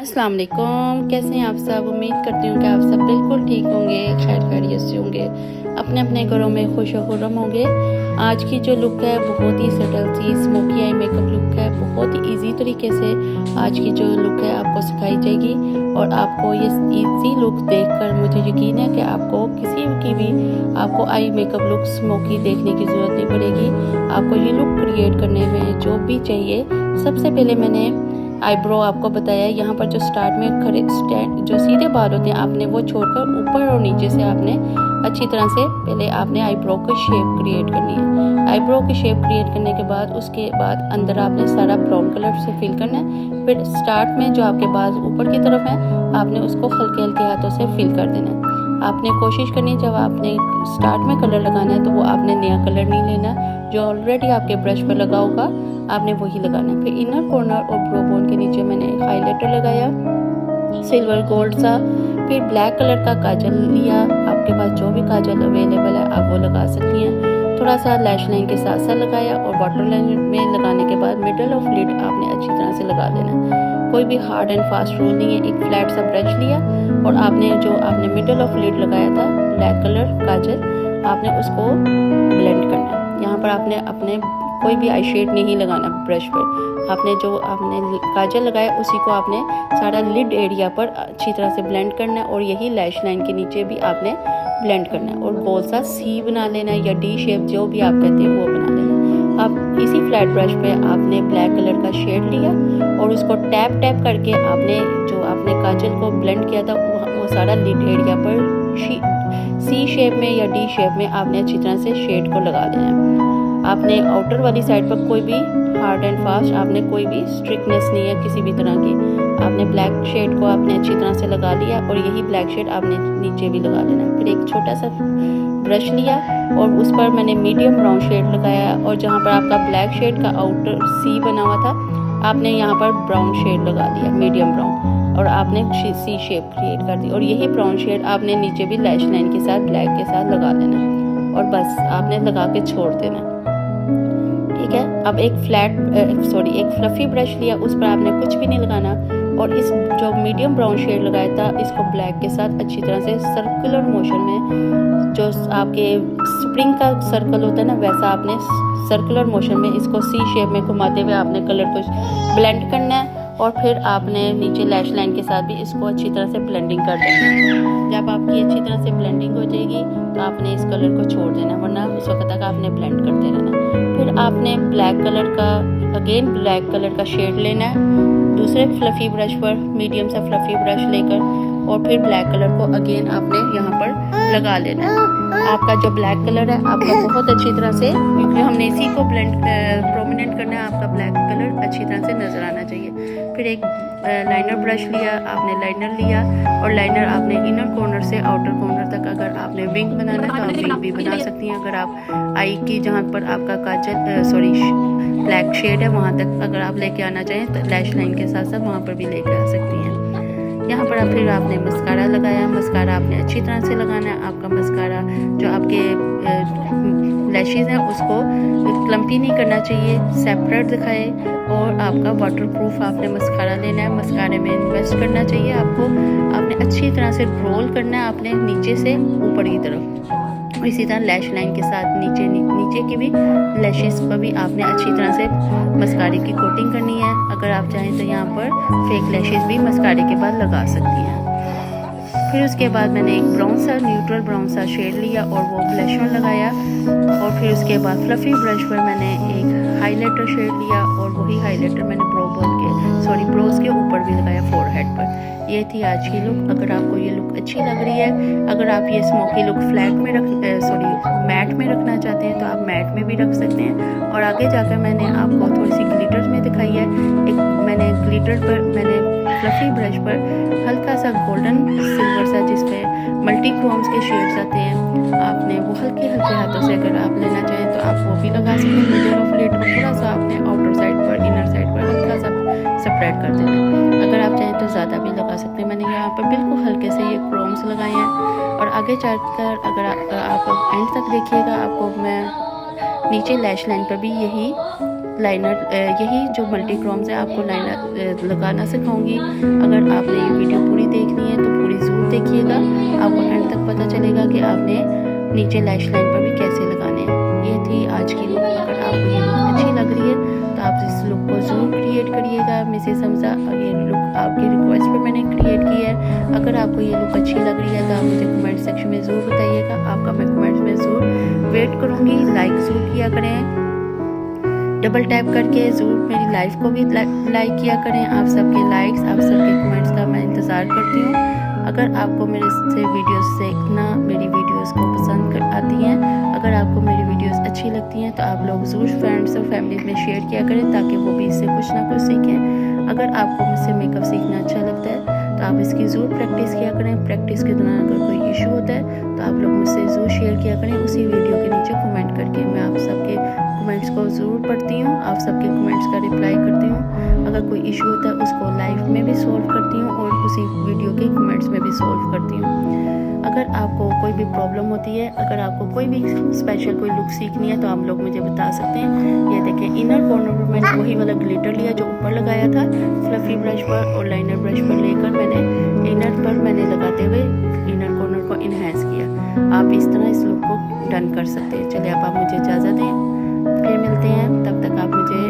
अस्सलाम वालेकुम, कैसे हैं आप सब। उम्मीद करती हूँ कि आप सब बिल्कुल ठीक होंगे, खैर खैरियत से होंगे, अपने अपने घरों में खुश और खुर्रम होंगे। आज की जो लुक है बहुत ही सटल सी स्मोकी आई मेकअप लुक है। बहुत ही इजी तरीके से आज की जो लुक है आपको सिखाई जाएगी और आपको ये इजी लुक देखकर मुझे यकीन है कि आपको किसी की भी आपको आई मेकअप लुक स्मोकी देखने की ज़रूरत नहीं पड़ेगी। आपको ये लुक क्रिएट करने में जो भी चाहिए, सबसे पहले मैंने आईब्रो आपको बताया। यहाँ पर जो स्टार्ट में खड़े जो सीधे बाल होते हैं आपने वो छोड़कर ऊपर और नीचे से आपने अच्छी तरह से पहले आपने आईब्रो की शेप क्रिएट करनी है। आईब्रो की शेप क्रिएट करने के बाद उसके बाद अंदर आपने सारा ब्राउन कलर से फिल करना है। फिर स्टार्ट में जो आपके बाल ऊपर की तरफ है आपने उसको हल्के हल्के हाथों से फिल कर देना है। आपने कोशिश करनी है जब आपने स्टार्ट में कलर लगाना है तो वो आपने नया कलर नहीं लेना, जो ऑलरेडी आपके ब्रश पर लगा होगा आपने वही लगाना है। फिर इनर कॉर्नर और ब्रो बोन के नीचे मैंने हाइलाइटर लगाया सिल्वर गोल्ड सा। फिर ब्लैक कलर का काजल लिया, आपके पास जो भी काजल अवेलेबल है आप वो लगा सकती हैं। थोड़ा सा लैश लाइन के साथ साथ लगाया और वाटर लाइन में लगाने के बाद मिडल ऑफ लिड आपने अच्छी तरह से लगा देना। कोई भी हार्ड एंड फास्ट रूल नहीं है। एक फ्लैट सा ब्रश लिया और आपने जो आपने मिडल ऑफ लिड लगाया था ब्लैक कलर काजल आपने उसको ब्लेंड करना है। यहाँ पर आपने अपने कोई भी आई शेड नहीं लगाना ब्रश पर। आपने जो आपने काजल लगाया उसी को आपने सारा लिड एरिया पर अच्छी तरह से ब्लेंड करना है और यही लैश लाइन के नीचे भी आपने ब्लेंड करना है और गोल सा सी बना लेना है या डी शेप जो भी आप कहते हैं वो बना लेना। अब इसी फ्लैट ब्रश पे आपने ब्लैक कलर का शेड लिया और उसको टैप टैप करके आपने जो आपने काजल को ब्लेंड किया था वो सारा लिड एरिया पर सी शेप में या डी शेप में आपने अच्छी तरह से शेड को लगा देना है। आपने आउटर वाली साइड पर कोई भी हार्ड एंड फास्ट आपने कोई भी स्ट्रिक्टनेस नहीं है किसी भी तरह की। आपने ब्लैक शेड को आपने अच्छी तरह से लगा लिया और यही ब्लैक शेड आपने नीचे भी लगा लेना है। फिर एक छोटा सा ब्रश लिया और उस पर मैंने मीडियम ब्राउन शेड लगाया और जहाँ पर आपका ब्लैक शेड का आउटर सी बना हुआ था आपने यहाँ पर ब्राउन शेड लगा दिया मीडियम ब्राउन और आपने सी शेप क्रिएट कर दी और यही ब्राउन शेड आपने नीचे भी लैश लाइन के साथ ब्लैक के साथ लगा देना और बस आपने लगा के छोड़ देना। ठीक है, अब एक एक फ्लफी ब्रश लिया, उस पर आपने कुछ भी नहीं लगाना और इस जो मीडियम ब्राउन शेड लगाया था इसको ब्लैक के साथ अच्छी तरह से सर्कुलर मोशन में जो आपके स्प्रिंग का सर्कल होता है ना वैसा आपने सर्कुलर मोशन में इसको सी शेप में घुमाते हुए आपने कलर को ब्लेंड करना है और फिर आपने नीचे लैश लाइन के साथ भी इसको अच्छी तरह से ब्लेंडिंग कर देना है। जब आपकी अच्छी तरह से ब्लेंडिंग हो जाएगी तो आपने इस कलर को छोड़ देना वरना उस वक्त तक आपने ब्लेंड करते रहना। फिर आपने ब्लैक कलर का शेड लेना है दूसरे फ्लफी ब्रश पर, मीडियम सा फ्लफी ब्रश लेकर और फिर ब्लैक कलर को अगेन आपने यहाँ पर लगा लेना है। आपका जो ब्लैक कलर है आपका बहुत अच्छी तरह से, क्योंकि हमने इसी को प्रोमिनेंट करना है, आपका ब्लैक कलर अच्छी तरह से नजर आना चाहिए। फिर एक लाइनर ब्रश लिया, आपने लाइनर लिया और लाइनर आपने इनर कॉर्नर से आउटर कॉर्नर तक अगर आपने विंग बनाना है तो आप विंग भी बना सकती हैं। अगर आप आई की जहाँ पर आपका ब्लैक शेड है वहाँ तक अगर आप लेके आना चाहें तो लैश लाइन के साथ साथ वहाँ पर भी लेके आ सकती हैं। यहाँ पर फिर आपने मस्कारा लगाया, मस्कारा आपने अच्छी तरह से लगाना है। आपका मस्कारा जो आपके लैशेज हैं उसको क्लम्पी नहीं करना चाहिए, सेपरेट दिखाए और आपका वाटरप्रूफ आपने मस्कारा लेना है। मस्कारे में इन्वेस्ट करना चाहिए आपको, आपने अच्छी तरह से रोल करना है आपने नीचे से ऊपर की तरफ। इसी तरह लैश लाइन के साथ नीचे की भी लैशेस पर भी आपने अच्छी तरह से मस्कारे की कोटिंग करनी है। अगर आप चाहें तो यहाँ पर फेक लैशेस भी मस्कारे के बाद लगा सकती हैं। फिर उसके बाद मैंने एक न्यूट्रल ब्राउन सा शेड लिया और वो ब्लश ऑन लगाया और फिर उसके बाद फ्लफी ब्रश पर मैंने एक हाइलाइटर शेड लिया और वही हाइलाइटर मैंने ब्रोज के ऊपर भी लगाया फोरहेड पर। ये थी आज की लुक। अगर आपको ये लुक अच्छी लग रही है, अगर आप ये स्मोकी लुक मैट में रखना चाहते हैं तो आप मैट में भी रख सकते हैं। और आगे जाकर मैंने आपको थोड़ी सी ग्लिटर्स में दिखाई है। मैंने ग्लिटर पर मैंने फ्लफी ब्रश पर हल्का सा गोल्डन सिल्वर सा जिसपे मल्टी क्रोम्स के शेड्स आते हैं आपने वो हल्के हल्के हाथों से अगर आप लेना चाहें तो आप वो भी लगा सकते हैं। मिडल ऑफ लिड को थोड़ा सा आपने आउटर साइड पर इनर साइड पर हल्का सा स्प्रेड कर देना। अगर आप चाहें तो ज़्यादा भी लगा सकते हैं। मैंने यहाँ पर बिल्कुल हल्के से ये क्रोम्स लगाए हैं और आगे चलकर अगर आप एंड तक देखिएगा आपको मैं नीचे लैश लाइन पर भी यही लाइनर यही जो मल्टी क्रोम्स है आपको लाइनर लगाना सिखाऊंगी। अगर आपने ये वीडियो पूरी देखनी है तो पूरी ज़रूर देखिएगा, आपको एंड तक पता चलेगा कि आपने नीचे लैश लाइन पर भी कैसे लगाने हैं। ये थी आज की लुक। अगर आपको ये लुक अच्छी लग रही है तो आप इस लुक को ज़रूर क्रिएट करिएगा मिसेस हमजा। और ये लुक आपकी रिक्वेस्ट पर मैंने क्रिएट की है। अगर आपको ये लुक अच्छी लग रही है तो आप मुझे कमेंट सेक्शन में ज़रूर बताइएगा, आपका मैं कमेंट्स में ज़रूर वेट करूँगी। लाइक ज़रूर किया करें, डबल टैप करके ज़रूर मेरी लाइफ को भी लाइक किया करें। आप सबके लाइक्स, आप सबके कमेंट्स का मैं इंतज़ार करती हूँ। अगर आपको मेरे से वीडियोस देखना, मेरी वीडियोस को पसंद आती हैं, अगर आपको मेरी वीडियोस अच्छी लगती हैं तो आप लोग ज़रूर फ्रेंड्स और फैमिली में शेयर किया करें ताकि वो भी इससे कुछ ना कुछ सीखें। अगर आपको मुझसे मेकअप सीखना अच्छा लगता है तो आप इसकी ज़रूर प्रैक्टिस किया करें। प्रैक्टिस के दौरान अगर कोई इशू होता है तो आप लोग मुझसे ज़रूर शेयर किया करें उसी वीडियो के नीचे कमेंट करके। मैं आप सबके कमेंट्स को ज़रूर पढ़ती हूँ, आप सबके कमेंट्स का रिप्लाई करती हूँ। अगर कोई इशू होता है उसको लाइव में भी सॉल्व करती हूँ और उसी वीडियो के कमेंट्स में भी सॉल्व करती हूँ। अगर आपको कोई भी प्रॉब्लम होती है, अगर आपको कोई भी स्पेशल कोई लुक सीखनी है तो आप लोग मुझे बता सकते हैं। ये देखें, इनर कॉर्नर पर मैंने वही वाला ग्लिटर लिया जो ऊपर लगाया था फ्लफी ब्रश पर, और लाइनर ब्रश पर लेकर मैंने इनर पर मैंने लगाते हुए इनर कॉर्नर को इन्हेंस किया। आप इस तरह इस लुक को डन कर सकते हैं। चलिए अब आप मुझे इजाज़त दें, फिर मिलते हैं। तब तक आप मुझे